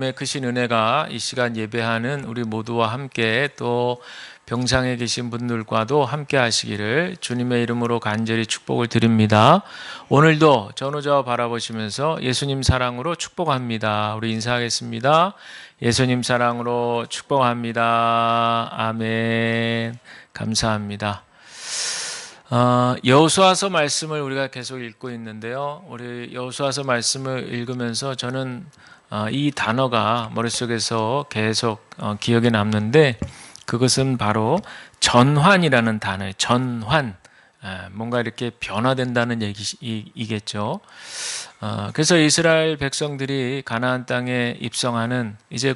주님의 크신 은혜가 이 시간 예배하는 우리 모두와 함께 또 병상에 계신 분들과도 함께 하시기를 주님의 이름으로 간절히 축복을 드립니다. 오늘도 전우자와 바라보시면서 예수님 사랑으로 축복합니다. 우리 인사하겠습니다. 예수님 사랑으로 축복합니다. 아멘. 감사합니다. 여호수아서 말씀을 우리가 계속 읽고 있는데요. 우리 여호수아서 말씀을 읽으면서 저는 이 단어가 머릿속에서 계속 기억에 남는데, 그것은 바로 전환이라는 단어예요. 전환. 뭔가 이렇게 변화된다는 얘기이겠죠. 그래서 이스라엘 백성들이 가나안 땅에 입성하는 이제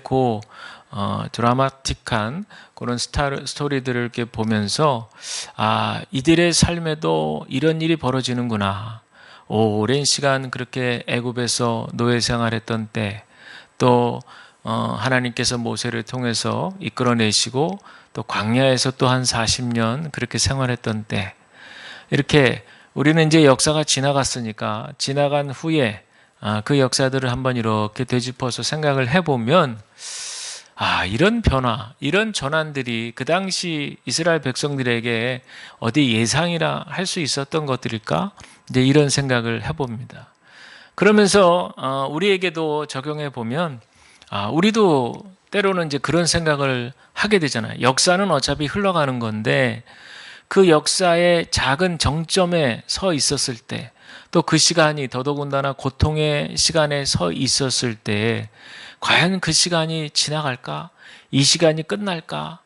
드라마틱한 그런 스토리들을 이렇게 보면서 이들의 삶에도 이런 일이 벌어지는구나. 오랜 시간 그렇게 애굽에서 노예 생활했던 때, 또 하나님께서 모세를 통해서 이끌어내시고 또 광야에서 또 한 40년 그렇게 생활했던 때, 이렇게 우리는 이제 역사가 지나갔으니까 지나간 후에 그 역사들을 한번 이렇게 되짚어서 생각을 해보면 이런 변화, 이런 전환들이 그 당시 이스라엘 백성들에게 어디 예상이라 할 수 있었던 것들일까? 이제 이런 생각을 해봅니다. 그러면서 우리에게도 적용해 보면 우리도 때로는 이제 그런 생각을 하게 되잖아요. 역사는 어차피 흘러가는 건데 그 역사의 작은 정점에 서 있었을 때, 또 그 시간이 더더군다나 고통의 시간에 서 있었을 때 과연 그 시간이 지나갈까? 이 시간이 끝날까?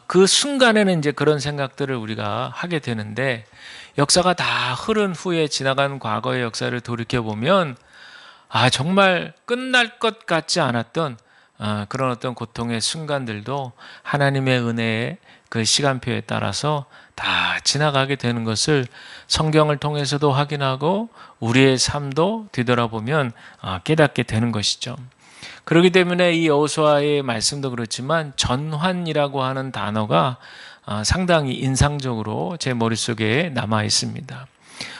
그 순간에는 이제 그런 생각들을 우리가 하게 되는데, 역사가 다 흐른 후에 지나간 과거의 역사를 돌이켜보면 정말 끝날 것 같지 않았던 그런 어떤 고통의 순간들도 하나님의 은혜의 그 시간표에 따라서 다 지나가게 되는 것을 성경을 통해서도 확인하고 우리의 삶도 뒤돌아보면 깨닫게 되는 것이죠. 그렇기 때문에 이 여호수아의 말씀도 그렇지만 전환이라고 하는 단어가 상당히 인상적으로 제 머릿속에 남아 있습니다.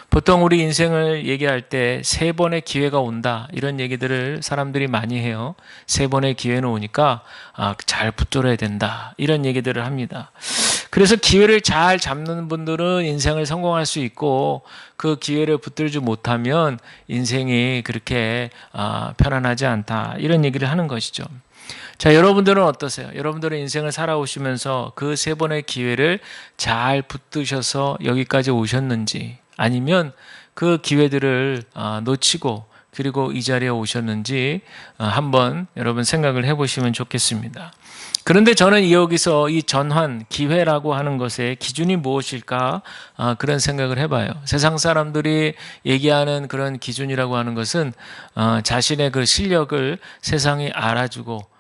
보통 우리 인생을 얘기할 때 3번의 기회가 온다, 이런 얘기들을 사람들이 많이 해요. 3번의 기회는 오니까 잘 붙들어야 된다, 이런 얘기들을 합니다. 그래서 기회를 잘 잡는 분들은 인생을 성공할 수 있고, 그 기회를 붙들지 못하면 인생이 그렇게 편안하지 않다, 이런 얘기를 하는 것이죠. 자, 여러분들은 어떠세요? 여러분들은 인생을 살아오시면서 그 3번의 기회를 잘 붙드셔서 여기까지 오셨는지, 아니면 그 기회들을 놓치고 그리고 이 자리에 오셨는지 한번 여러분 생각을 해보시면 좋겠습니다. 그런데 저는 여기서 이 전환, 기회라고 하는 것의 기준이 무엇일까? 그런 생각을 해봐요. 세상 사람들이 얘기하는 그런 기준이라고 하는 것은 자신의 그 실력을 세상이 알아주고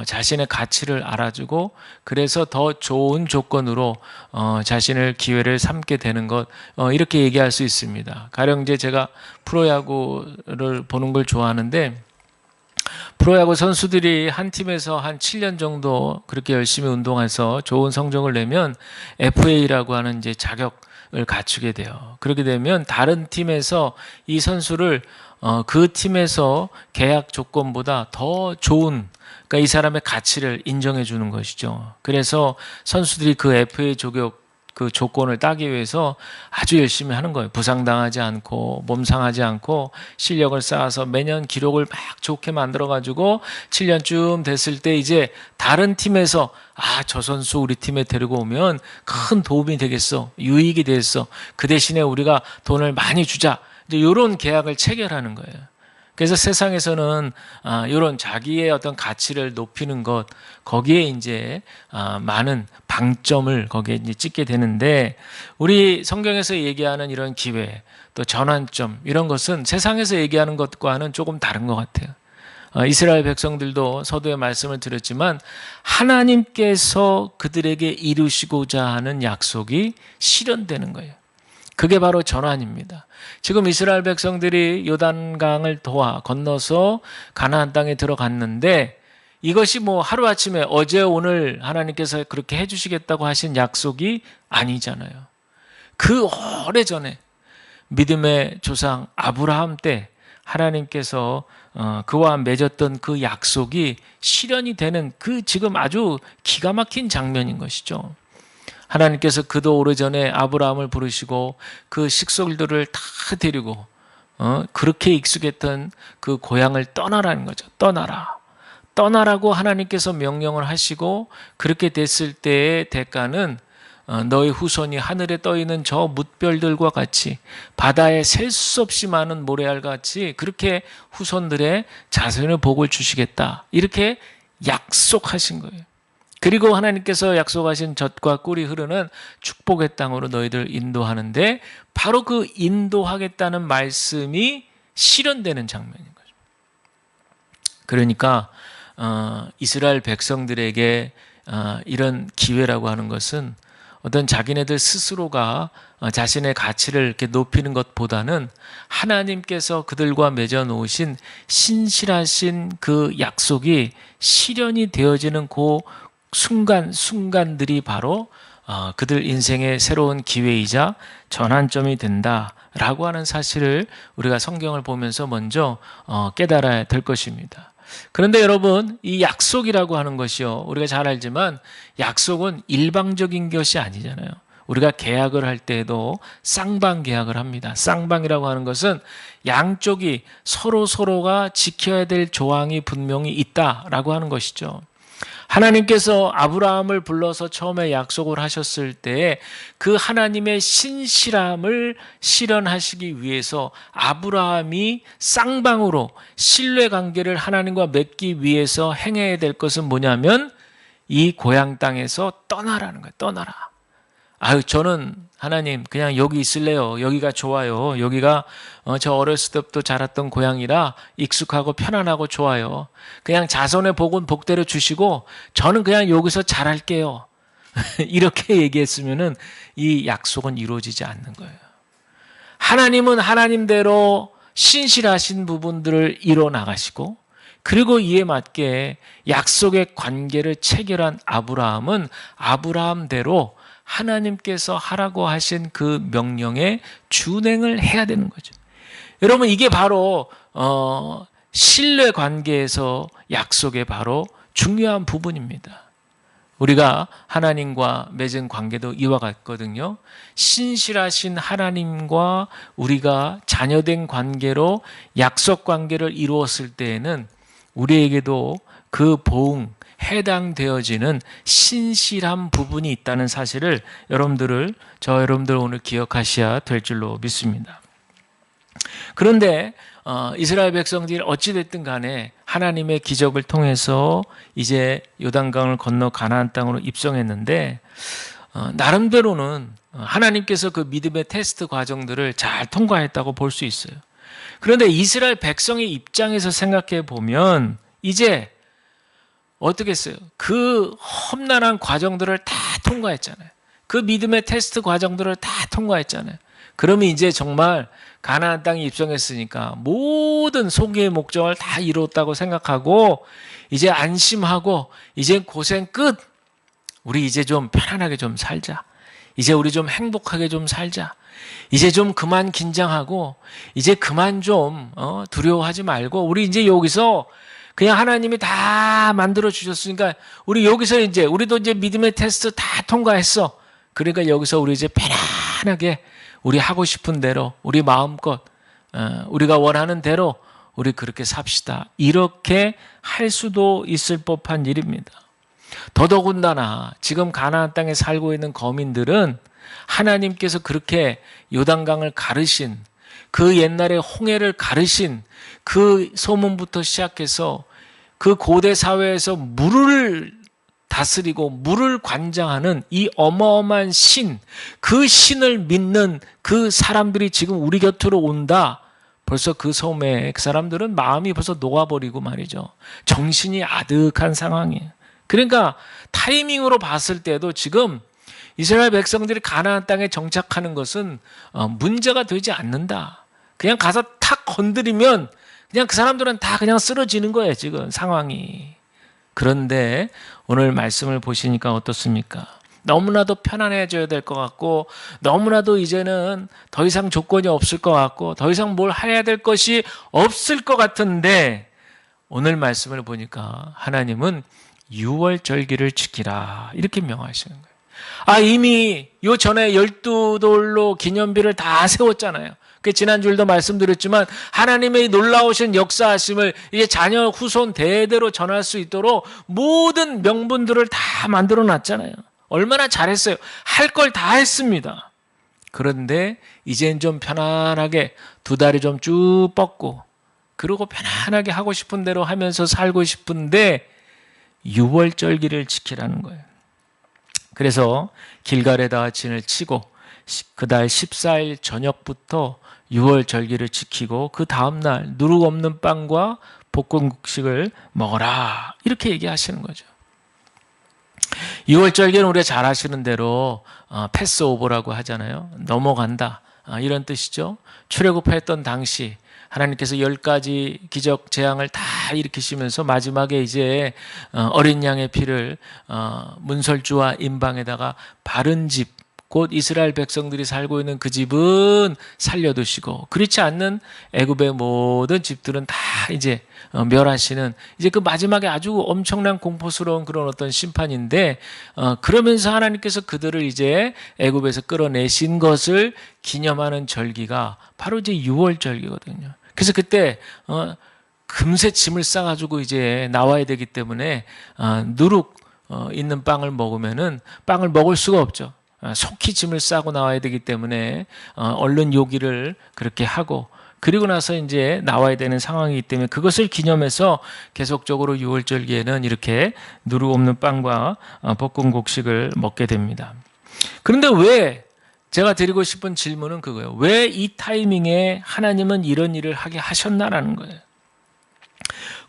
자신의 가치를 알아주고, 그래서 더 좋은 조건으로 자신을 기회를 삼게 되는 것, 이렇게 얘기할 수 있습니다. 가령 이제 제가 프로야구를 보는 걸 좋아하는데, 프로야구 선수들이 한 팀에서 한 7년 정도 그렇게 열심히 운동해서 좋은 성적을 내면 FA라고 하는 이제 자격을 갖추게 돼요. 그렇게 되면 다른 팀에서 이 선수를 그 팀에서 계약 조건보다 더 좋은, 그러니까 이 사람의 가치를 인정해 주는 것이죠. 그래서 선수들이 그 FA 그 조건을 따기 위해서 아주 열심히 하는 거예요. 부상당하지 않고 몸 상하지 않고 실력을 쌓아서 매년 기록을 막 좋게 만들어가지고 7년쯤 됐을 때 이제 다른 팀에서 저 선수 우리 팀에 데리고 오면 큰 도움이 되겠어, 유익이 되겠어, 그 대신에 우리가 돈을 많이 주자, 이제 이런 계약을 체결하는 거예요. 그래서 세상에서는 이런 자기의 어떤 가치를 높이는 것, 거기에 이제 많은 방점을 거기에 이제 찍게 되는데, 우리 성경에서 얘기하는 이런 기회, 또 전환점, 이런 것은 세상에서 얘기하는 것과는 조금 다른 것 같아요. 이스라엘 백성들도 서두에 말씀을 드렸지만 하나님께서 그들에게 이루시고자 하는 약속이 실현되는 거예요. 그게 바로 전환입니다. 지금 이스라엘 백성들이 요단강을 건너서 가나안 땅에 들어갔는데, 이것이 뭐 하루아침에 어제 오늘 하나님께서 그렇게 해주시겠다고 하신 약속이 아니잖아요. 그 오래전에 믿음의 조상 아브라함 때 하나님께서 그와 맺었던 그 약속이 실현이 되는 그 지금 아주 기가 막힌 장면인 것이죠. 하나님께서 그도 오래전에 아브라함을 부르시고 그 식솔들을 다 데리고 그렇게 익숙했던 그 고향을 떠나라는 거죠. 떠나라고 하나님께서 명령을 하시고 그렇게 됐을 때의 대가는 너희 후손이 하늘에 떠있는 저 뭇별들과 같이 바다에 셀 수 없이 많은 모래알 같이 그렇게 후손들의 자손의 복을 주시겠다. 이렇게 약속하신 거예요. 그리고 하나님께서 약속하신 젖과 꿀이 흐르는 축복의 땅으로 너희들 인도하는데 바로 그 인도하겠다는 말씀이 실현되는 장면인 거죠. 그러니까 이스라엘 백성들에게 이런 기회라고 하는 것은 어떤 자기네들 스스로가 자신의 가치를 이렇게 높이는 것보다는 하나님께서 그들과 맺어 놓으신 신실하신 그 약속이 실현이 되어지는 그 순간들이 바로 그들 인생의 새로운 기회이자 전환점이 된다라고 하는 사실을 우리가 성경을 보면서 먼저 깨달아야 될 것입니다. 그런데 여러분, 이 약속이라고 하는 것이요, 우리가 잘 알지만 약속은 일방적인 것이 아니잖아요. 우리가 계약을 할 때에도 쌍방 계약을 합니다. 쌍방이라고 하는 것은 양쪽이 서로가 지켜야 될 조항이 분명히 있다라고 하는 것이죠. 하나님께서 아브라함을 불러서 처음에 약속을 하셨을 때 그 하나님의 신실함을 실현하시기 위해서 아브라함이 쌍방으로 신뢰관계를 하나님과 맺기 위해서 행해야 될 것은 뭐냐면 이 고향 땅에서 떠나라는 거예요. 떠나라. 저는 하나님 그냥 여기 있을래요. 여기가 좋아요. 여기가 저 어렸을 때부터 자랐던 고향이라 익숙하고 편안하고 좋아요. 그냥 자손의 복은 복대로 주시고 저는 그냥 여기서 잘할게요. 이렇게 얘기했으면은 이 약속은 이루어지지 않는 거예요. 하나님은 하나님대로 신실하신 부분들을 이뤄 나가시고 그리고 이에 맞게 약속의 관계를 체결한 아브라함은 아브라함대로 하나님께서 하라고 하신 그 명령에 준행을 해야 되는 거죠. 여러분, 이게 바로 신뢰 관계에서 약속의 바로 중요한 부분입니다. 우리가 하나님과 맺은 관계도 이와 같거든요. 신실하신 하나님과 우리가 자녀된 관계로 약속 관계를 이루었을 때에는 우리에게도 그 보응, 해당되어지는 신실한 부분이 있다는 사실을 여러분들 오늘 기억하셔야 될 줄로 믿습니다. 그런데 이스라엘 백성들이 어찌됐든 간에 하나님의 기적을 통해서 이제 요단강을 건너 가나안 땅으로 입성했는데 나름대로는 하나님께서 그 믿음의 테스트 과정들을 잘 통과했다고 볼 수 있어요. 그런데 이스라엘 백성의 입장에서 생각해 보면 이제 어떻게 했어요? 그 험난한 과정들을 다 통과했잖아요. 그 믿음의 테스트 과정들을 다 통과했잖아요. 그러면 이제 정말 가나안 땅에 입성했으니까 모든 소기의 목적을 다 이뤘다고 생각하고 이제 안심하고 이제 고생 끝. 우리 이제 좀 편안하게 좀 살자. 이제 우리 좀 행복하게 좀 살자. 이제 좀 그만 긴장하고 이제 그만 좀 두려워하지 말고 우리 이제 여기서 그냥 하나님이 다 만들어 주셨으니까 우리 여기서 이제 우리도 이제 믿음의 테스트 다 통과했어. 그러니까 여기서 우리 이제 편안하게 우리 하고 싶은 대로 우리 마음껏 우리가 원하는 대로 우리 그렇게 삽시다. 이렇게 할 수도 있을 법한 일입니다. 더더군다나 지금 가나안 땅에 살고 있는 거민들은 하나님께서 그렇게 요단강을 가르신 그 옛날에 홍해를 가르신 그 소문부터 시작해서 그 고대 사회에서 물을 다스리고 물을 관장하는 이 어마어마한 신, 그 신을 믿는 그 사람들이 지금 우리 곁으로 온다. 벌써 그 섬에 그 사람들은 마음이 벌써 녹아버리고 말이죠. 정신이 아득한 상황이에요. 그러니까 타이밍으로 봤을 때도 지금 이스라엘 백성들이 가나안 땅에 정착하는 것은 문제가 되지 않는다. 그냥 가서 탁 건드리면 그냥 그 사람들은 다 그냥 쓰러지는 거예요, 지금 상황이. 그런데 오늘 말씀을 보시니까 어떻습니까? 너무나도 편안해져야 될 것 같고 너무나도 이제는 더 이상 조건이 없을 것 같고 더 이상 뭘 해야 될 것이 없을 것 같은데 오늘 말씀을 보니까 하나님은 유월절기를 지키라 이렇게 명하시는 거예요. 이미 요 전에 12돌로 기념비를 다 세웠잖아요. 그 지난주에도 말씀드렸지만 하나님의 놀라우신 역사하심을 이제 자녀 후손 대대로 전할 수 있도록 모든 명분들을 다 만들어 놨잖아요. 얼마나 잘했어요. 할 걸 다 했습니다. 그런데 이젠 좀 편안하게 두 다리 좀 쭉 뻗고 그러고 편안하게 하고 싶은 대로 하면서 살고 싶은데 유월절기를 지키라는 거예요. 그래서 길갈에다가 진을 치고 그달 14일 저녁부터 유월절기를 지키고 그 다음날 누룩 없는 빵과 볶음국식을 먹어라 이렇게 얘기하시는 거죠. 유월절기는 우리가 잘 아시는 대로 패스오버라고 하잖아요. 넘어간다 이런 뜻이죠. 출애굽했던 당시 하나님께서 10가지 기적 재앙을 다 일으키시면서 마지막에 이제 어린 양의 피를 문설주와 임방에다가 바른 집 곧 이스라엘 백성들이 살고 있는 그 집은 살려두시고 그렇지 않는 애굽의 모든 집들은 다 이제 멸하시는 이제 그 마지막에 아주 엄청난 공포스러운 그런 어떤 심판인데 그러면서 하나님께서 그들을 이제 애굽에서 끌어내신 것을 기념하는 절기가 바로 이제 유월절기거든요. 그래서 그때 금세 짐을 싸가지고 이제 나와야 되기 때문에 누룩 있는 빵을 먹으면은 빵을 먹을 수가 없죠. 속히 짐을 싸고 나와야 되기 때문에 얼른 요기를 그렇게 하고 그리고 나서 이제 나와야 되는 상황이기 때문에 그것을 기념해서 계속적으로 유월절기에는 이렇게 누룩 없는 빵과 볶은 곡식을 먹게 됩니다. 그런데 왜 제가 드리고 싶은 질문은 그거예요. 왜 이 타이밍에 하나님은 이런 일을 하게 하셨나라는 거예요.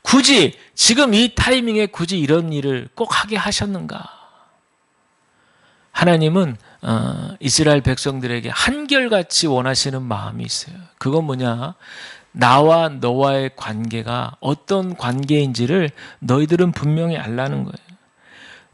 굳이 지금 이 타이밍에 굳이 이런 일을 꼭 하게 하셨는가? 하나님은 이스라엘 백성들에게 한결같이 원하시는 마음이 있어요. 그건 뭐냐? 나와 너와의 관계가 어떤 관계인지를 너희들은 분명히 알라는 거예요.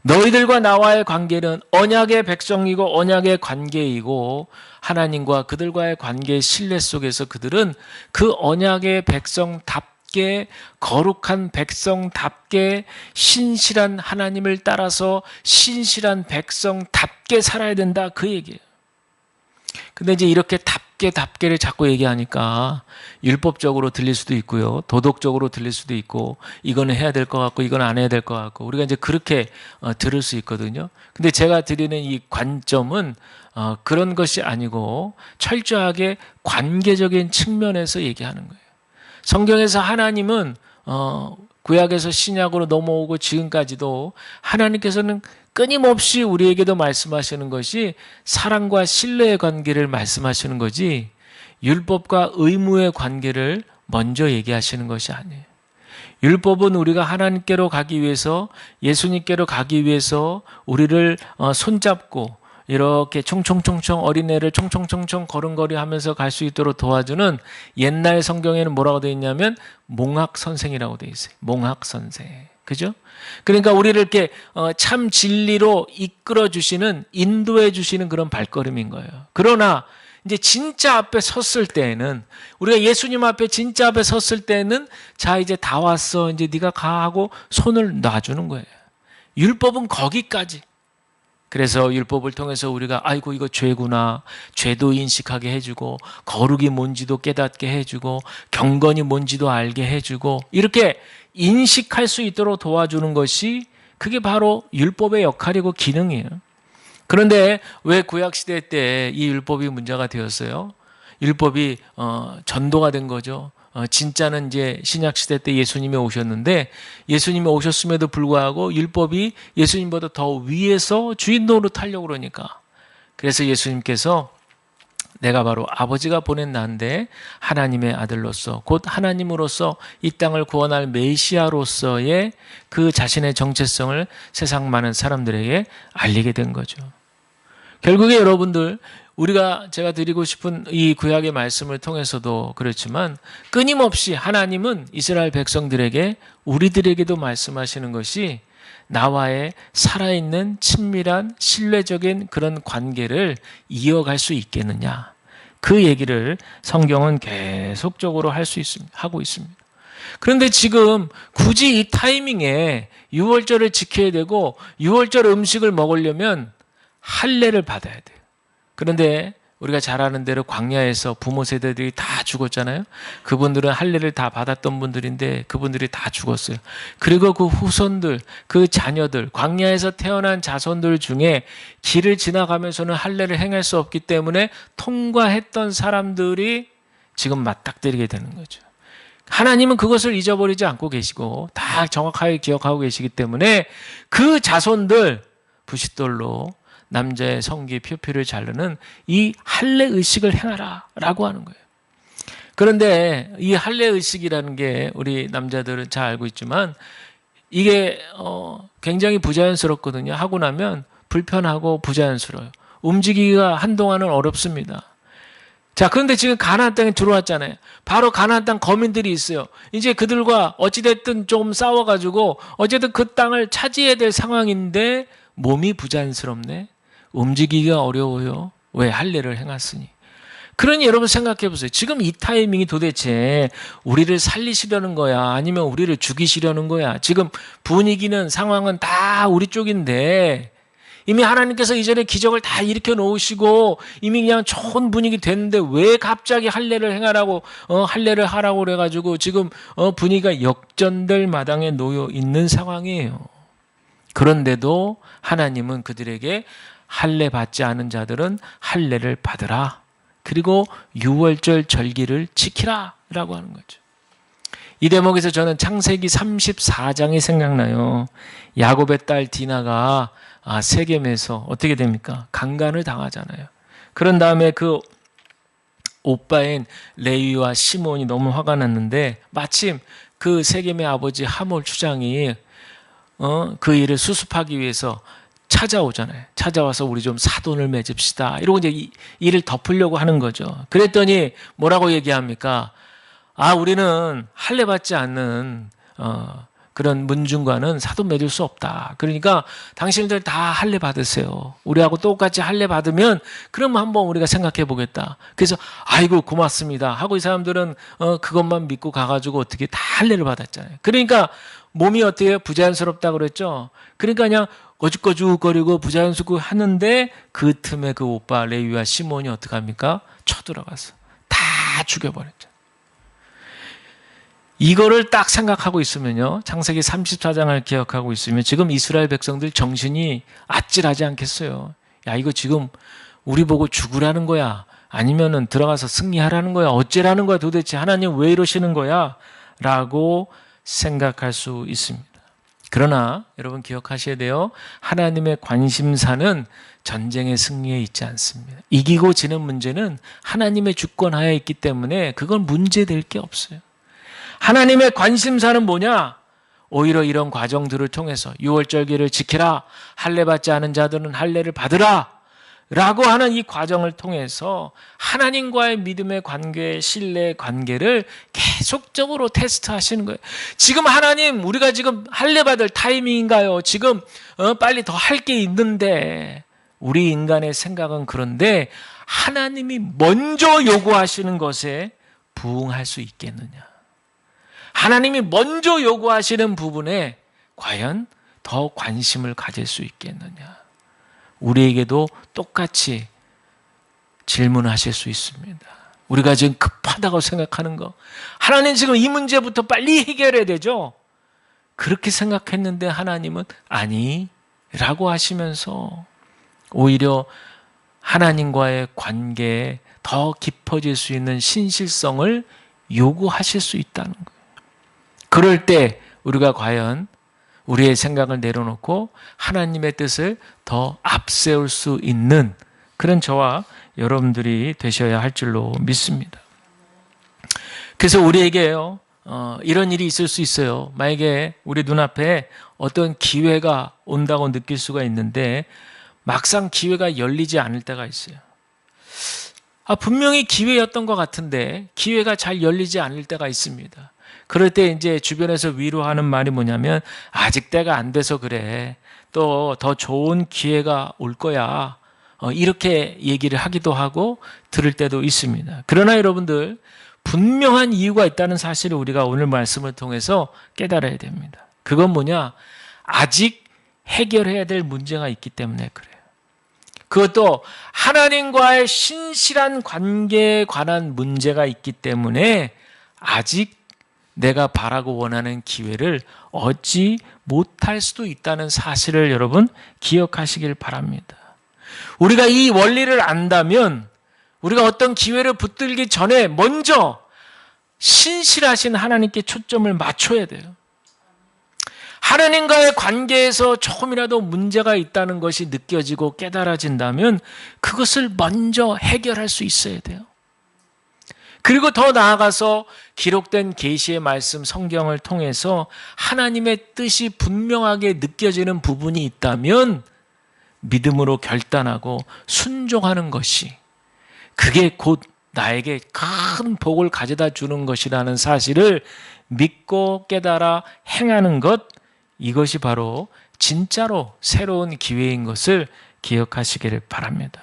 너희들과 나와의 관계는 언약의 백성이고 언약의 관계이고 하나님과 그들과의 관계의 신뢰 속에서 그들은 그 언약의 백성답게 거룩한 백성답게 신실한 하나님을 따라서 신실한 백성답게 살아야 된다 그 얘기예요. 근데 이제 이렇게 답게를 자꾸 얘기하니까 율법적으로 들릴 수도 있고요. 도덕적으로 들릴 수도 있고 이거는 해야 될 것 같고 이건 안 해야 될 것 같고 우리가 이제 그렇게 들을 수 있거든요. 근데 제가 드리는 이 관점은 그런 것이 아니고 철저하게 관계적인 측면에서 얘기하는 거예요. 성경에서 하나님은 구약에서 신약으로 넘어오고 지금까지도 하나님께서는 끊임없이 우리에게도 말씀하시는 것이 사랑과 신뢰의 관계를 말씀하시는 거지 율법과 의무의 관계를 먼저 얘기하시는 것이 아니에요. 율법은 우리가 하나님께로 가기 위해서 예수님께로 가기 위해서 우리를 손잡고 이렇게 총총총총 어린애를 총총총총 걸음걸이 하면서 갈 수 있도록 도와주는 옛날 성경에는 뭐라고 되어 있냐면 몽학선생이라고 되어 있어요. 몽학선생. 그죠? 그러니까 우리를 이렇게 참 진리로 이끌어 주시는 인도해 주시는 그런 발걸음인 거예요. 그러나 이제 진짜 앞에 섰을 때에는 우리가 예수님 앞에 진짜 앞에 섰을 때는 자 이제 다 왔어. 이제 네가 가 하고 손을 놔주는 거예요. 율법은 거기까지. 그래서 율법을 통해서 우리가 아이고 이거 죄구나 죄도 인식하게 해주고 거룩이 뭔지도 깨닫게 해주고 경건이 뭔지도 알게 해주고 이렇게 인식할 수 있도록 도와주는 것이 그게 바로 율법의 역할이고 기능이에요. 그런데 왜 구약시대 때 이 율법이 문제가 되었어요? 율법이 전도가 된 거죠. 진짜는 이제 신약시대 때 예수님이 오셨는데 예수님이 오셨음에도 불구하고 율법이 예수님보다 더 위에서 주인 노릇하려고 그러니까 그래서 예수님께서 내가 바로 아버지가 보낸 나인데 하나님의 아들로서 곧 하나님으로서 이 땅을 구원할 메시아로서의 그 자신의 정체성을 세상 많은 사람들에게 알리게 된 거죠. 결국에 여러분들 제가 드리고 싶은 이 구약의 말씀을 통해서도 그렇지만 끊임없이 하나님은 이스라엘 백성들에게 우리들에게도 말씀하시는 것이 나와의 살아있는 친밀한 신뢰적인 그런 관계를 이어갈 수 있겠느냐. 그 얘기를 성경은 계속적으로 하고 있습니다. 그런데 지금 굳이 이 타이밍에 유월절을 지켜야 되고 유월절 음식을 먹으려면 할례를 받아야 돼요. 그런데 우리가 잘 아는 대로 광야에서 부모 세대들이 다 죽었잖아요. 그분들은 할례를 다 받았던 분들인데 그분들이 다 죽었어요. 그리고 그 후손들, 그 자녀들, 광야에서 태어난 자손들 중에 길을 지나가면서는 할례를 행할 수 없기 때문에 통과했던 사람들이 지금 맞닥뜨리게 되는 거죠. 하나님은 그것을 잊어버리지 않고 계시고 다 정확하게 기억하고 계시기 때문에 그 자손들 부싯돌로 남자의 성기 표피를 자르는 이 할례 의식을 행하라 라고 하는 거예요. 그런데 이 할례 의식이라는 게 우리 남자들은 잘 알고 있지만 이게 굉장히 부자연스럽거든요. 하고 나면 불편하고 부자연스러워요. 움직이기가 한동안은 어렵습니다. 자, 그런데 지금 가나안 땅에 들어왔잖아요. 바로 가나안 땅 거민들이 있어요. 이제 그들과 어찌됐든 좀 싸워가지고 어쨌든 그 땅을 차지해야 될 상황인데 몸이 부자연스럽네. 움직이기가 어려워요. 왜? 할례를 행했으니. 그러니 여러분 생각해 보세요. 지금 이 타이밍이 도대체 우리를 살리시려는 거야? 아니면 우리를 죽이시려는 거야? 지금 분위기는 상황은 다 우리 쪽인데 이미 하나님께서 이전에 기적을 다 일으켜 놓으시고 이미 그냥 좋은 분위기 됐는데 왜 갑자기 할례를 행하라고 할례를 하라고 그래가지고 지금 분위기가 역전될 마당에 놓여 있는 상황이에요. 그런데도 하나님은 그들에게 할례 받지 않은 자들은 할례를 받으라. 그리고 유월절 절기를 지키라 라고 하는 거죠. 이 대목에서 저는 창세기 34장이 생각나요. 야곱의 딸 디나가 세겜에서 어떻게 됩니까? 강간을 당하잖아요. 그런 다음에 그 오빠인 레위와 시몬이 너무 화가 났는데 마침 그 세겜의 아버지 하몰 추장이 그 일을 수습하기 위해서 찾아오잖아요. 찾아와서 우리 좀 사돈을 맺읍시다. 이러고 이제 일을 덮으려고 하는 거죠. 그랬더니 뭐라고 얘기합니까? 우리는 할례 받지 않는 그런 문중과는 사돈 맺을 수 없다. 그러니까 당신들 다 할례 받으세요. 우리하고 똑같이 할례 받으면 그럼 한번 우리가 생각해 보겠다. 그래서 아이고 고맙습니다 하고 이 사람들은 그것만 믿고 가가지고 어떻게 다 할례를 받았잖아요. 그러니까 몸이 어때요? 부자연스럽다 그랬죠. 그러니까 그냥 거죽거죽거리고 부자연스럽고 하는데 그 틈에 그 오빠 레위와 시몬이 어떡합니까? 쳐들어가서 다 죽여버렸죠. 이거를 딱 생각하고 있으면요. 창세기 34장을 기억하고 있으면 지금 이스라엘 백성들 정신이 아찔하지 않겠어요. 야, 이거 지금 우리 보고 죽으라는 거야? 아니면은 들어가서 승리하라는 거야? 어째라는 거야 도대체? 하나님 왜 이러시는 거야? 라고 생각할 수 있습니다. 그러나 여러분 기억하셔야 돼요. 하나님의 관심사는 전쟁의 승리에 있지 않습니다. 이기고 지는 문제는 하나님의 주권하에 있기 때문에 그건 문제될 게 없어요. 하나님의 관심사는 뭐냐? 오히려 이런 과정들을 통해서 유월절기를 지키라, 할례 받지 않은 자들은 할례를 받으라 라고 하는 이 과정을 통해서 하나님과의 믿음의 관계, 신뢰의 관계를 계속적으로 테스트하시는 거예요. 지금 하나님, 우리가 지금 할례 받을 타이밍인가요? 지금 빨리 더 할 게 있는데 우리 인간의 생각은 그런데 하나님이 먼저 요구하시는 것에 부응할 수 있겠느냐? 하나님이 먼저 요구하시는 부분에 과연 더 관심을 가질 수 있겠느냐? 우리에게도 똑같이 질문하실 수 있습니다. 우리가 지금 급하다고 생각하는 거, 하나님 지금 이 문제부터 빨리 해결해야 되죠? 그렇게 생각했는데 하나님은 아니라고 하시면서 오히려 하나님과의 관계에 더 깊어질 수 있는 신실성을 요구하실 수 있다는 거예요. 그럴 때 우리가 과연 우리의 생각을 내려놓고 하나님의 뜻을 더 앞세울 수 있는 그런 저와 여러분들이 되셔야 할 줄로 믿습니다. 그래서 우리에게요, 이런 일이 있을 수 있어요. 만약에 우리 눈앞에 어떤 기회가 온다고 느낄 수가 있는데 막상 기회가 열리지 않을 때가 있어요. 분명히 기회였던 것 같은데 기회가 잘 열리지 않을 때가 있습니다. 그럴 때 이제 주변에서 위로하는 말이 뭐냐면 아직 때가 안 돼서 그래. 또 더 좋은 기회가 올 거야. 이렇게 얘기를 하기도 하고 들을 때도 있습니다. 그러나 여러분들 분명한 이유가 있다는 사실을 우리가 오늘 말씀을 통해서 깨달아야 됩니다. 그건 뭐냐? 아직 해결해야 될 문제가 있기 때문에 그래요. 그것도 하나님과의 신실한 관계에 관한 문제가 있기 때문에 아직 내가 바라고 원하는 기회를 얻지 못할 수도 있다는 사실을 여러분 기억하시길 바랍니다. 우리가 이 원리를 안다면 우리가 어떤 기회를 붙들기 전에 먼저 신실하신 하나님께 초점을 맞춰야 돼요. 하나님과의 관계에서 조금이라도 문제가 있다는 것이 느껴지고 깨달아진다면 그것을 먼저 해결할 수 있어야 돼요. 그리고 더 나아가서 기록된 계시의 말씀 성경을 통해서 하나님의 뜻이 분명하게 느껴지는 부분이 있다면 믿음으로 결단하고 순종하는 것이 그게 곧 나에게 큰 복을 가져다 주는 것이라는 사실을 믿고 깨달아 행하는 것, 이것이 바로 진짜로 새로운 기회인 것을 기억하시기를 바랍니다.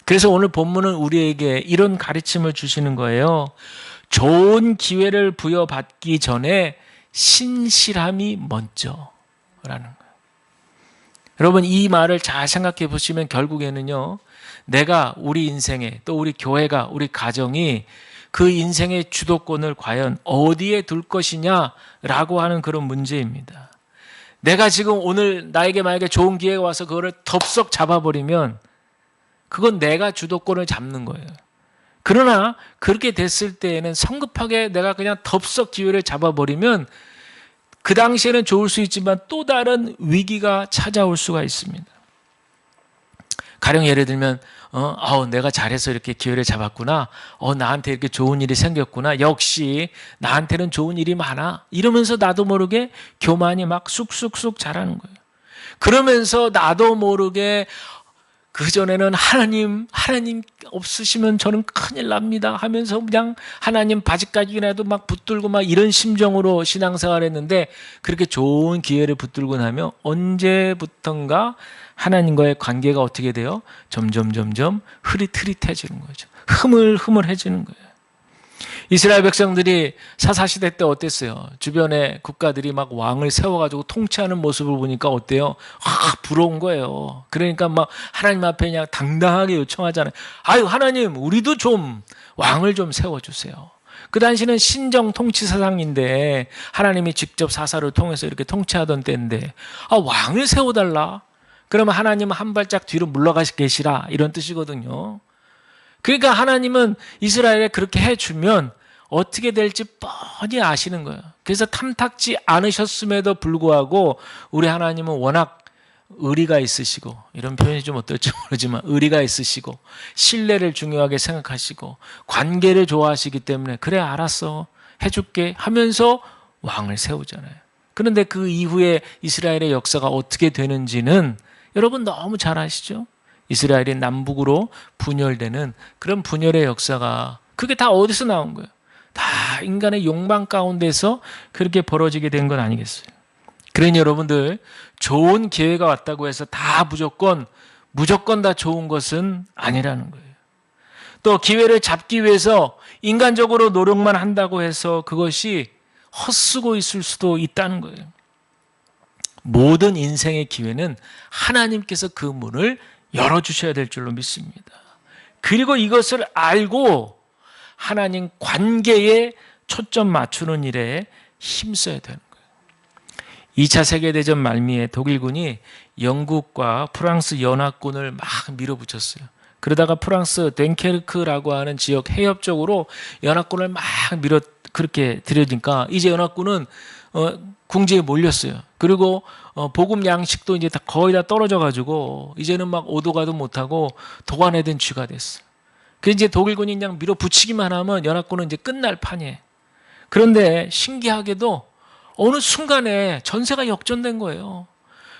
그래서 오늘 본문은 우리에게 이런 가르침을 주시는 거예요. 좋은 기회를 부여받기 전에 신실함이 먼저라는 거예요. 여러분, 이 말을 잘 생각해 보시면 결국에는요, 내가 우리 인생에, 또 우리 교회가, 우리 가정이 그 인생의 주도권을 과연 어디에 둘 것이냐라고 하는 그런 문제입니다. 내가 지금 오늘 나에게 만약에 좋은 기회가 와서 그거를 덥석 잡아버리면 그건 내가 주도권을 잡는 거예요. 그러나 그렇게 됐을 때에는 성급하게 내가 그냥 덥석 기회를 잡아버리면 그 당시에는 좋을 수 있지만 또 다른 위기가 찾아올 수가 있습니다. 가령 예를 들면 내가 잘해서 이렇게 기회를 잡았구나. 나한테 이렇게 좋은 일이 생겼구나. 역시 나한테는 좋은 일이 많아. 이러면서 나도 모르게 교만이 막 쑥쑥쑥 자라는 거예요. 그러면서 나도 모르게 그전에는 하나님 없으시면 저는 큰일 납니다 하면서 그냥 하나님 바지가지라도 막 붙들고 막 이런 심정으로 신앙생활을 했는데 그렇게 좋은 기회를 붙들고 나면 언제부턴가 하나님과의 관계가 어떻게 돼요? 점점 흐릿흐릿해지는 거죠. 흐물흐물해지는 거예요. 이스라엘 백성들이 사사시대 때 어땠어요? 주변에 국가들이 막 왕을 세워가지고 통치하는 모습을 보니까 어때요? 부러운 거예요. 그러니까 막 하나님 앞에 그냥 당당하게 요청하잖아요. 아유, 하나님, 우리도 좀 왕을 좀 세워주세요. 그 당시는 신정 통치 사상인데 하나님이 직접 사사를 통해서 이렇게 통치하던 때인데 왕을 세워달라? 그러면 하나님은 한 발짝 뒤로 물러가 계시라 이런 뜻이거든요. 그러니까 하나님은 이스라엘에 그렇게 해주면 어떻게 될지 뻔히 아시는 거예요. 그래서 탐탁지 않으셨음에도 불구하고 우리 하나님은 워낙 의리가 있으시고, 이런 표현이 좀 어떨지 모르지만 의리가 있으시고 신뢰를 중요하게 생각하시고 관계를 좋아하시기 때문에 그래 알았어 해줄게 하면서 왕을 세우잖아요. 그런데 그 이후에 이스라엘의 역사가 어떻게 되는지는 여러분 너무 잘 아시죠? 이스라엘이 남북으로 분열되는 그런 분열의 역사가 그게 다 어디서 나온 거예요? 다 인간의 욕망 가운데서 그렇게 벌어지게 된 건 아니겠어요? 그러니 여러분들 좋은 기회가 왔다고 해서 다 무조건 다 좋은 것은 아니라는 거예요. 또 기회를 잡기 위해서 인간적으로 노력만 한다고 해서 그것이 헛쓰고 있을 수도 있다는 거예요. 모든 인생의 기회는 하나님께서 그 문을 열어주셔야 될 줄로 믿습니다. 그리고 이것을 알고 하나님 관계에 초점 맞추는 일에 힘써야 되는 거예요. 2차 세계대전 말미에 독일군이 영국과 프랑스 연합군을 막 밀어붙였어요. 그러다가 프랑스 덴케르크라고 하는 지역 해협 쪽으로 연합군을 막 그렇게 들여니까 이제 연합군은 궁지에 몰렸어요. 그리고 보급 양식도 이제 거의 다 떨어져가지고 이제는 막 오도 가도 못하고 도가내든 쥐가 됐어. 그래서 이제 독일군이 그냥 밀어붙이기만 하면 연합군은 이제 끝날 판이에요. 그런데 신기하게도 어느 순간에 전세가 역전된 거예요.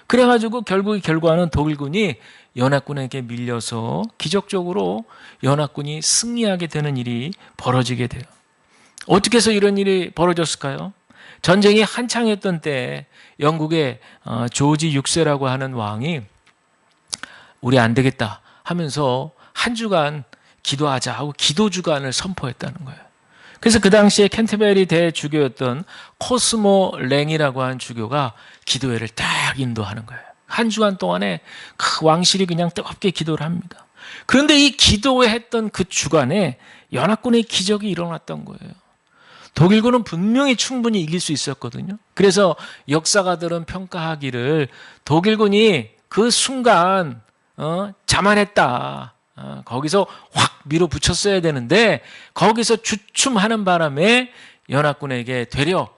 그래가지고 결과는 독일군이 연합군에게 밀려서 기적적으로 연합군이 승리하게 되는 일이 벌어지게 돼요. 어떻게 해서 이런 일이 벌어졌을까요? 전쟁이 한창이었던 때 영국의 조지 6세라고 하는 왕이 우리 안 되겠다 하면서 한 주간 기도하자 하고 기도 주간을 선포했다는 거예요. 그래서 그 당시에 캔터베리 대주교였던 코스모 랭이라고 하는 주교가 기도회를 딱 인도하는 거예요. 한 주간 동안에 그 왕실이 그냥 뜨겁게 기도를 합니다. 그런데 이 기도회 했던 그 주간에 연합군의 기적이 일어났던 거예요. 독일군은 분명히 충분히 이길 수 있었거든요. 그래서 역사가들은 평가하기를 독일군이 그 순간 자만했다. 거기서 확 밀어붙였어야 되는데 거기서 주춤하는 바람에 연합군에게 되려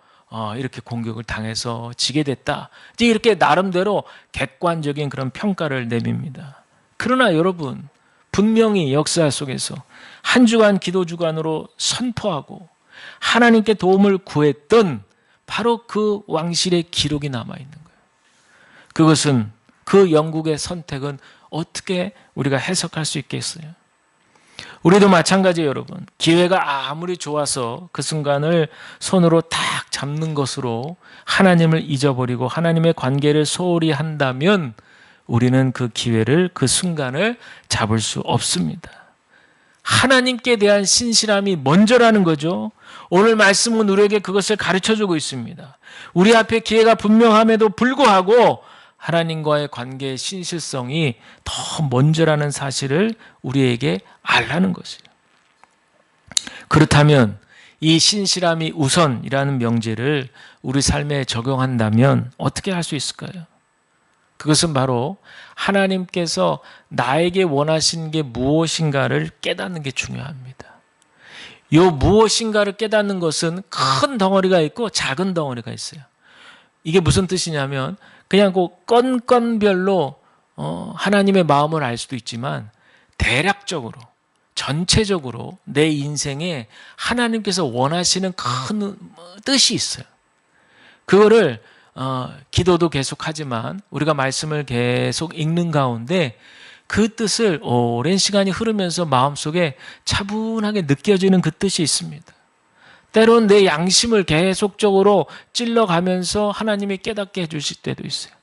이렇게 공격을 당해서 지게 됐다. 이제 이렇게 나름대로 객관적인 그런 평가를 내밉니다. 그러나 여러분, 분명히 역사 속에서 한 주간 기도 주간으로 선포하고 하나님께 도움을 구했던 바로 그 왕실의 기록이 남아있는 거예요. 그것은 그 영국의 선택은 어떻게 우리가 해석할 수 있겠어요? 우리도 마찬가지예요, 여러분. 기회가 아무리 좋아서 그 순간을 손으로 딱 잡는 것으로 하나님을 잊어버리고 하나님의 관계를 소홀히 한다면 우리는 그 기회를, 그 순간을 잡을 수 없습니다. 하나님께 대한 신실함이 먼저라는 거죠. 오늘 말씀은 우리에게 그것을 가르쳐주고 있습니다. 우리 앞에 기회가 분명함에도 불구하고 하나님과의 관계의 신실성이 더 먼저라는 사실을 우리에게 알라는 것이에요. 그렇다면 이 신실함이 우선이라는 명제를 우리 삶에 적용한다면 어떻게 할 수 있을까요? 그것은 바로 하나님께서 나에게 원하시는 게 무엇인가를 깨닫는 게 중요합니다. 이 무엇인가를 깨닫는 것은 큰 덩어리가 있고 작은 덩어리가 있어요. 이게 무슨 뜻이냐면 그냥 그 건건별로 하나님의 마음을 알 수도 있지만 대략적으로 전체적으로 내 인생에 하나님께서 원하시는 큰 뜻이 있어요. 그거를 기도도 계속하지만 우리가 말씀을 계속 읽는 가운데 그 뜻을 오랜 시간이 흐르면서 마음속에 차분하게 느껴지는 그 뜻이 있습니다. 때론 내 양심을 계속적으로 찔러가면서 하나님이 깨닫게 해주실 때도 있어요.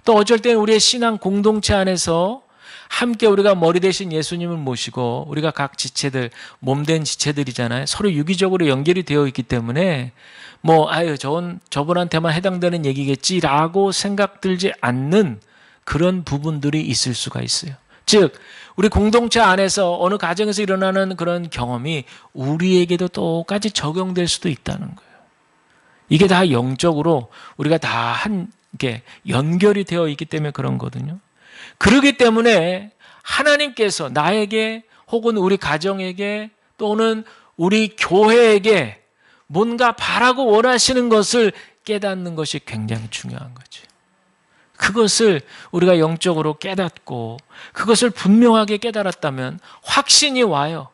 또 어쩔 때는 우리의 신앙 공동체 안에서 함께 우리가 머리 대신 예수님을 모시고 우리가 각 지체들, 몸된 지체들이잖아요. 서로 유기적으로 연결이 되어 있기 때문에 저분한테만 해당되는 얘기겠지라고 생각 들지 않는 그런 부분들이 있을 수가 있어요. 즉 우리 공동체 안에서 어느 가정에서 일어나는 그런 경험이 우리에게도 똑같이 적용될 수도 있다는 거예요. 이게 다 영적으로 우리가 다 함께 연결이 되어 있기 때문에 그런 거거든요. 그렇기 때문에 하나님께서 나에게 혹은 우리 가정에게 또는 우리 교회에게 뭔가 바라고 원하시는 것을 깨닫는 것이 굉장히 중요한 거죠. 그것을 우리가 영적으로 깨닫고 그것을 분명하게 깨달았다면 확신이 와요.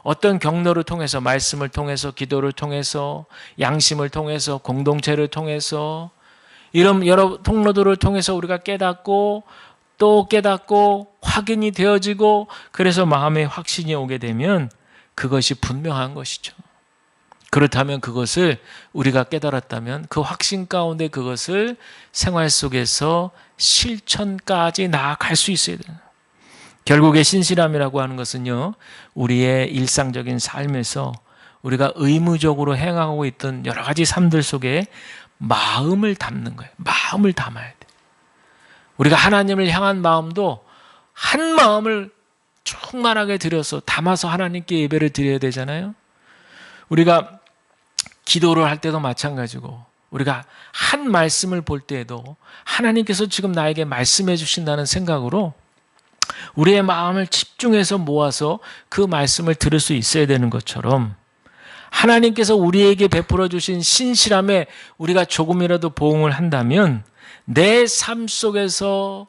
어떤 경로를 통해서, 말씀을 통해서, 기도를 통해서, 양심을 통해서, 공동체를 통해서 이런 여러 통로들을 통해서 우리가 깨닫고 또 깨닫고 확인이 되어지고 그래서 마음에 확신이 오게 되면 그것이 분명한 것이죠. 그렇다면 그것을 우리가 깨달았다면 그 확신 가운데 그것을 생활 속에서 실천까지 나아갈 수 있어야 돼요. 결국에 신실함이라고 하는 것은요, 우리의 일상적인 삶에서 우리가 의무적으로 행하고 있던 여러 가지 삶들 속에 마음을 담는 거예요. 마음을 담아야 돼. 우리가 하나님을 향한 마음도 한 마음을 충만하게 들여서 담아서 하나님께 예배를 드려야 되잖아요. 우리가 기도를 할 때도 마찬가지고 우리가 한 말씀을 볼 때에도 하나님께서 지금 나에게 말씀해 주신다는 생각으로 우리의 마음을 집중해서 모아서 그 말씀을 들을 수 있어야 되는 것처럼 하나님께서 우리에게 베풀어 주신 신실함에 우리가 조금이라도 보응을 한다면 내 삶 속에서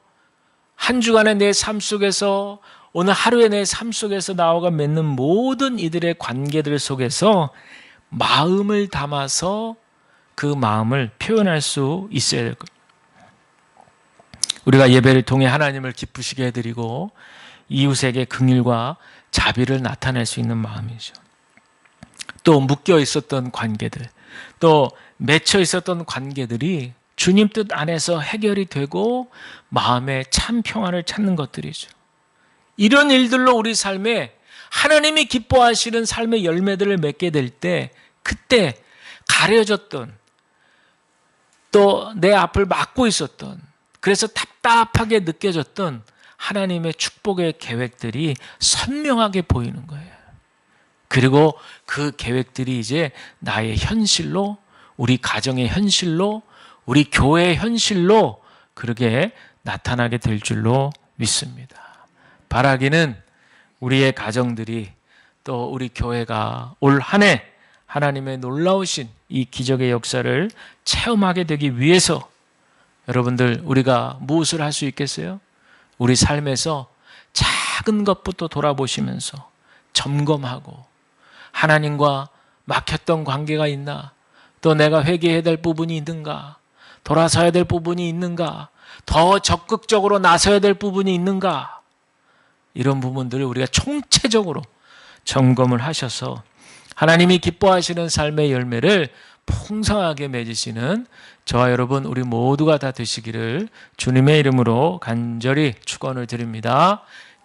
한 주간의 내 삶 속에서 오늘 하루의 내 삶 속에서 나와 맺는 모든 이들의 관계들 속에서 마음을 담아서 그 마음을 표현할 수 있어야 될 겁니다. 우리가 예배를 통해 하나님을 기쁘시게 해드리고 이웃에게 긍휼과 자비를 나타낼 수 있는 마음이죠. 또 묶여 있었던 관계들, 또 맺혀 있었던 관계들이 주님 뜻 안에서 해결이 되고 마음의 참 평안을 찾는 것들이죠. 이런 일들로 우리 삶에 하나님이 기뻐하시는 삶의 열매들을 맺게 될 때 그때 가려졌던 또 내 앞을 막고 있었던 그래서 답답하게 느껴졌던 하나님의 축복의 계획들이 선명하게 보이는 거예요. 그리고 그 계획들이 이제 나의 현실로, 우리 가정의 현실로, 우리 교회의 현실로 그렇게 나타나게 될 줄로 믿습니다. 바라기는 우리의 가정들이 또 우리 교회가 올 한 해 하나님의 놀라우신 이 기적의 역사를 체험하게 되기 위해서 여러분들 우리가 무엇을 할 수 있겠어요? 우리 삶에서 작은 것부터 돌아보시면서 점검하고 하나님과 막혔던 관계가 있나? 또 내가 회개해야 될 부분이 있는가? 돌아서야 될 부분이 있는가? 더 적극적으로 나서야 될 부분이 있는가? 이런 부분들을 우리가 총체적으로 점검을 하셔서 하나님이 기뻐하시는 삶의 열매를 풍성하게 맺으시는 저와 여러분 우리 모두가 다 되시기를 주님의 이름으로 간절히 축원을 드립니다.